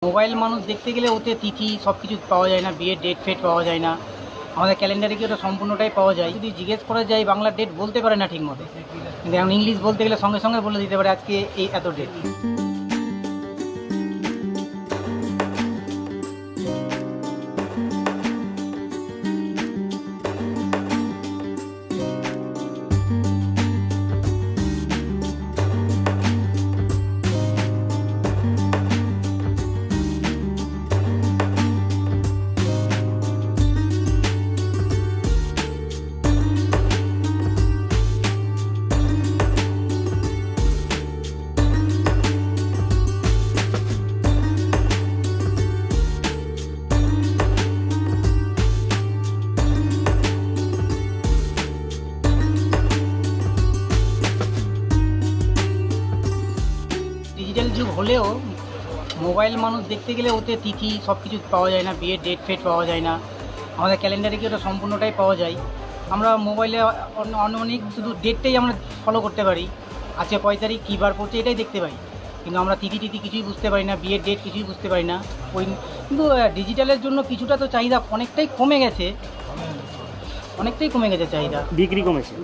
Mobile মানুষ দেখতে গেলে ওতে তিথি সব কিছু পাওয়া যায় না, বিয়ের ডেট ফেট পাওয়া যায় না। আমাদের ক্যালেন্ডারে কি ওটা সম্পূর্ণটাই পাওয়া যায়। যদি জিজ্ঞেস করা যায় বাংলা ডেট বলতে পারে না ঠিক মতো, কিন্তু এখন ইংলিশ বলতে গেলে সঙ্গে সঙ্গে বলে দিতে পারে আজকে এই এত ডেট। ডিজিটাল যুগ হলেও মোবাইল মানুষ দেখতে গেলে ওতে তিথি সব কিছু পাওয়া যায় না, বিয়ের ডেট ফেট পাওয়া যায় না। আমাদের ক্যালেন্ডারে কি ওটা সম্পূর্ণটাই পাওয়া যায়। আমরা মোবাইলে অনেক শুধু ডেটটাই আমরা ফলো করতে পারি, আজকে কয় তারিখ কী বার পড়ছে এটাই দেখতে পাই, কিন্তু আমরা তিথি কিছুই বুঝতে পারি না, বিয়ের ডেট কিছুই বুঝতে পারি না। ওই কিন্তু ডিজিটালের জন্য কিছুটা তো চাহিদা অনেকটাই কমে গেছে, চাহিদা।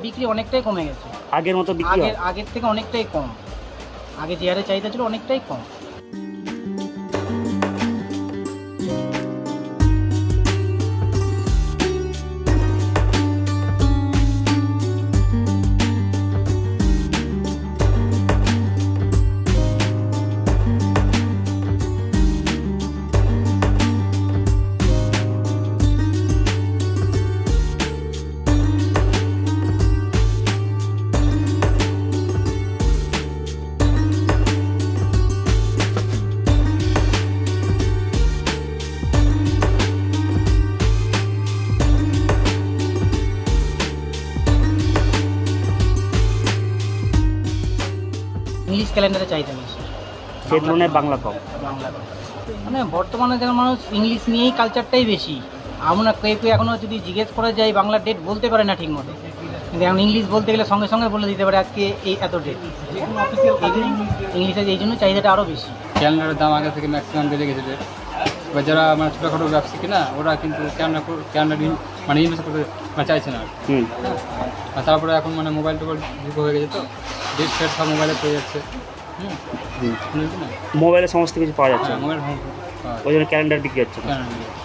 বিক্রি অনেকটাই কমে গেছে, আগের মতো বিক্রি হয়? আগের থেকে অনেকটাই কম। আগে যে হারে চাহিদা ছিল অনেকটাই কম। ইংলিশ ক্যালেন্ডারে চাহিদা বেশি, সেই তুলনায় বাংলা কম। মানে বর্তমানে যেমন মানুষ ইংলিশ নিয়েই কালচারটাই বেশি। আমরা কেউ এখনও যদি জিজ্ঞেস করা যায় বাংলা ডেট বলতে পারে না ঠিক মতো, কিন্তু এখন ইংলিশ বলতে গেলে সঙ্গে সঙ্গে বলে দিতে পারে আজকে এই এত ডেট। ইংলিশে এই জন্য চাহিদাটা আরও বেশি। ক্যালেন্ডারের দাম আগে থেকে ম্যাক্সিমাম বেড়ে গেছে। এবার যারা মানে ছোটোখাটো ব্যবসায়ী না, ওরা কিন্তু ক্যালেন্ডার মানে ইনভেস্ট করতে চাইছে না। আর তারপরে এখন মানে মোবাইল টোবাইল যুগ হয়ে গেছে, তো ডেট ফেট সব মোবাইলে পেয়ে যাচ্ছে। মোবাইলে সমস্ত কিছু পাওয়া যাচ্ছে, মোবাইল ওই জন্য ক্যালেন্ডার বিক্রি হচ্ছে। ক্যালেন্ডার